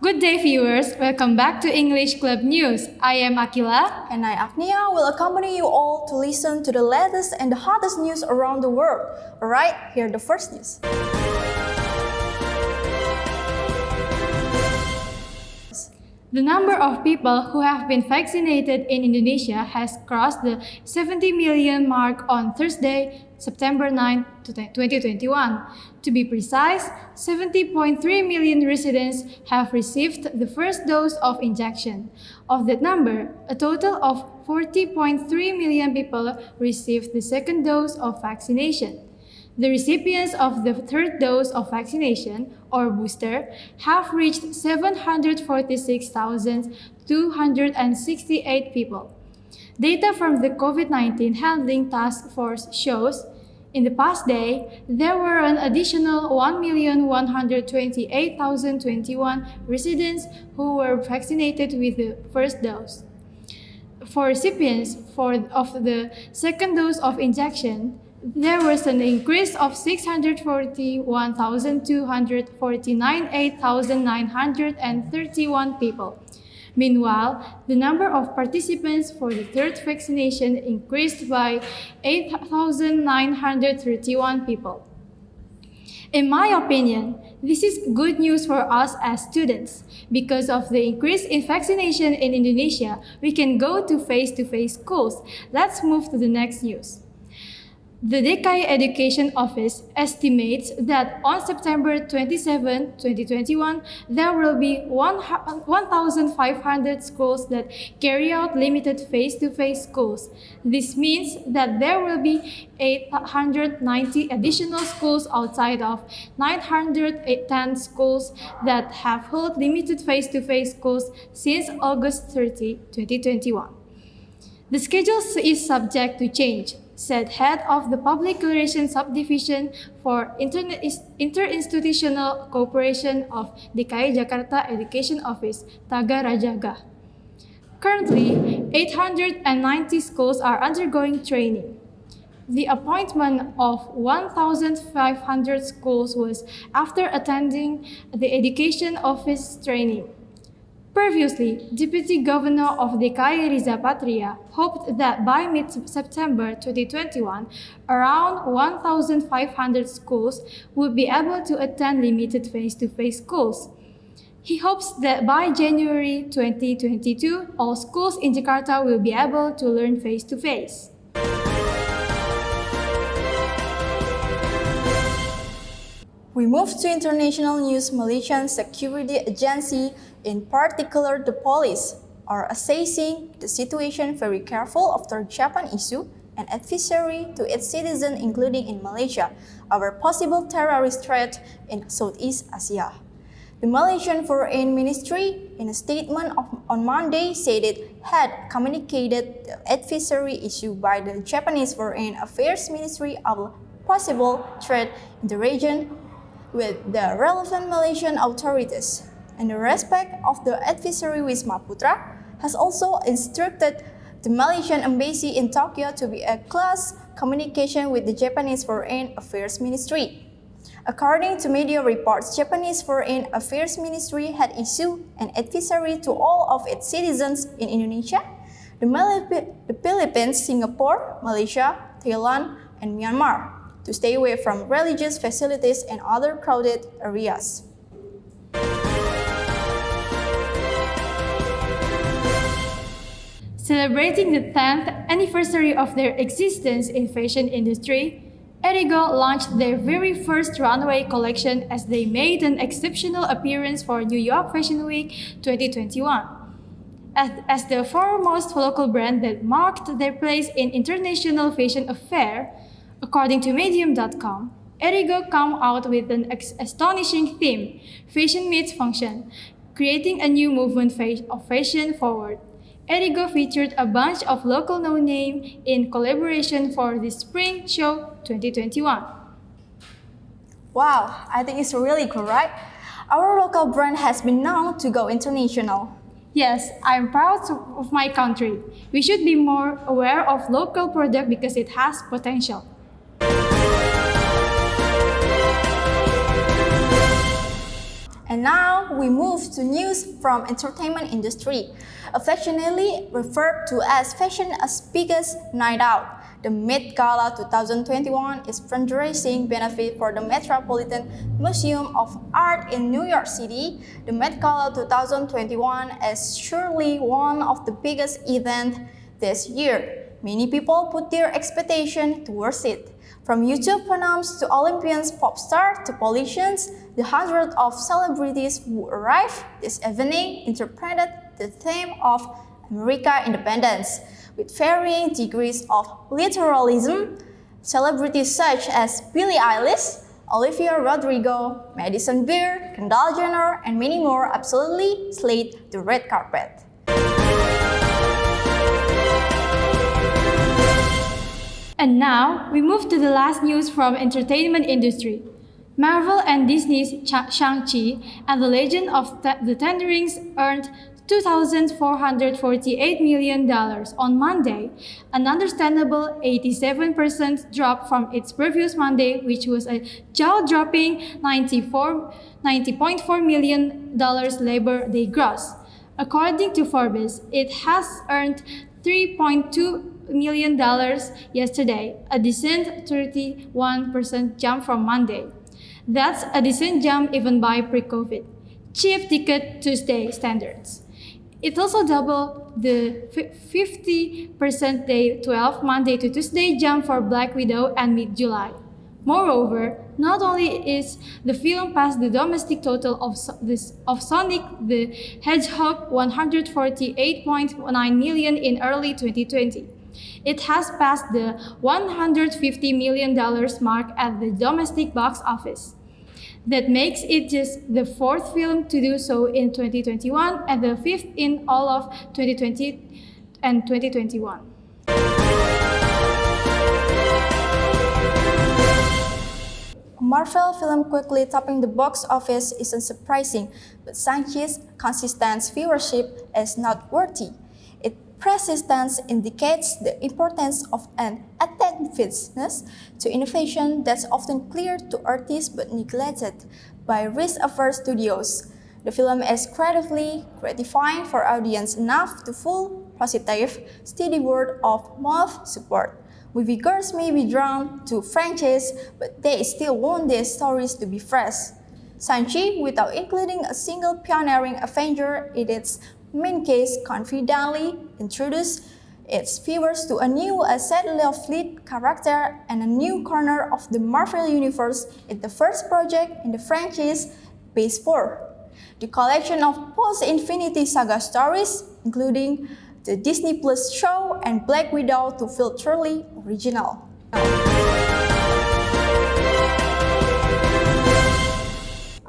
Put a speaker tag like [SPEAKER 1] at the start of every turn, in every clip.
[SPEAKER 1] Good day, viewers. Welcome back to English Club News. I am Akila.
[SPEAKER 2] And I, Agnia, will accompany you all to listen to the latest and the hottest news around the world. Alright, here are the first news.
[SPEAKER 1] The number of people who have been vaccinated in Indonesia has crossed the 70 million mark on Thursday, September 9, 2021. To be precise, 70.3 million residents have received the first dose of injection. Of that number, a total of 40.3 million people received the second dose of vaccination. The recipients of the third dose of vaccination, or booster, have reached 746,268 people. Data from the COVID-19 Handling Task Force shows, in the past day, there were an additional 1,128,021 residents who were vaccinated with the first dose. For recipients of the second dose of injection, there was an increase of 641,249 8,931 people. Meanwhile, the number of participants for the third vaccination increased by 8,931 people. In my opinion, this is good news for us as students. Because of the increase in vaccination in Indonesia, we can go to face-to-face schools. Let's move to the next news. The DKI Education Office estimates that on September 27, 2021, there will be 1,500 schools that carry out limited face-to-face schools. This means that there will be 890 additional schools outside of 910 schools that have held limited face-to-face schools since August 30, 2021. The schedule is subject to change, said head of the Public Relations Subdivision for Interinstitutional Cooperation of DKI Jakarta Education Office, Taga Rajaga. Currently, 890 schools are undergoing training. The appointment of 1,500 schools was after attending the Education Office training. Previously, Deputy Governor of DKI Riza Patria hoped that by mid-September 2021, around 1,500 schools would be able to attend limited face-to-face schools. He hopes that by January 2022, all schools in Jakarta will be able to learn face-to-face.
[SPEAKER 2] We move to international news. Malaysian security agency, in particular the police, are assessing the situation very careful after Japan issue an advisory to its citizens, including in Malaysia, over possible terrorist threat in Southeast Asia. The Malaysian Foreign Ministry, in a statement on Monday, said it had communicated the advisory issued by the Japanese Foreign Affairs Ministry of a possible threat in the region with the relevant Malaysian authorities. And the respect of the advisory, Wisma Putra has also instructed the Malaysian embassy in Tokyo to be a close communication with the Japanese Foreign Affairs Ministry. According to media reports, Japanese Foreign Affairs Ministry had issued an advisory to all of its citizens in Indonesia, the Philippines, Singapore, Malaysia, Thailand, and Myanmar to stay away from religious facilities and other crowded areas.
[SPEAKER 1] Celebrating the 10th anniversary of their existence in fashion industry, Erigo launched their very first runway collection as they made an exceptional appearance for New York Fashion Week 2021. As the foremost local brand that marked their place in international fashion affair, according to Medium.com, Erigo came out with an astonishing theme, Fashion Meets Function, creating a new movement of fashion forward. Erigo featured a bunch of local no-name in collaboration for the Spring Show 2021.
[SPEAKER 2] Wow, I think it's really cool, right? Our local brand has been known to go international.
[SPEAKER 1] Yes, I'm proud of my country. We should be more aware of local product because it has potential.
[SPEAKER 2] And now we move to news from entertainment industry, affectionately referred to as fashion's biggest night out. The Met Gala 2021 is fundraising benefit for the Metropolitan Museum of Art in New York City. The Met Gala 2021 is surely one of the biggest events this year. Many people put their expectation towards it. From YouTube phenoms to Olympians, pop stars to politicians, the hundreds of celebrities who arrived this evening interpreted the theme of America independence. With varying degrees of literalism, celebrities such as Billie Eilish, Olivia Rodrigo, Madison Beer, Kendall Jenner, and many more absolutely slayed the red carpet.
[SPEAKER 1] And now, we move to the last news from entertainment industry. Marvel and Disney's Shang-Chi and the Legend of the Ten Rings earned $2,448 million on Monday, an understandable 87% drop from its previous Monday, which was a jaw-dropping $90.4 million Labor Day gross. According to Forbes, it has earned $3.2 million yesterday, a decent 31% jump from Monday. That's a decent jump even by pre-COVID cheap ticket Tuesday standards. It also doubled the 50% day 12 Monday to Tuesday jump for Black Widow and mid-July. Moreover, not only is the film past the domestic total of Sonic the Hedgehog $148.9 million in early 2020, it has passed the $150 million mark at the domestic box office. That makes it just the fourth film to do so in 2021 and the fifth in all of 2020 and 2021.
[SPEAKER 2] A Marvel film quickly topping the box office isn't surprising, but Shang-Chi's consistent viewership is noteworthy. Its persistence indicates the importance of an attentiveness to innovation that's often clear to artists but neglected by risk-averse studios. The film is creatively gratifying for audience enough to full positive, steady word of mouth support. Moviegoers may be drawn to franchise, but they still want their stories to be fresh. Shang-Chi, without including a single pioneering Avenger in its main case, confidently introduced its viewers to a new asset-lead character and a new corner of the Marvel Universe in the first project in the franchise, Phase 4. The collection of post-Infinity Saga stories, including the Disney Plus show and Black Widow, to feel truly original.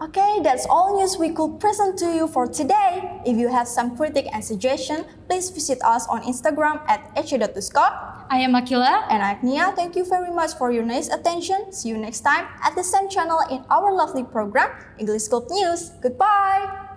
[SPEAKER 2] Okay, that's all news we could present to you for today. If you have some critique and suggestion, please visit us on Instagram at @eche.tuskot.
[SPEAKER 1] I am Akila.
[SPEAKER 2] And I'm Nia. Thank you very much for your nice attention. See you next time at the same channel in our lovely program, English Scope News. Goodbye!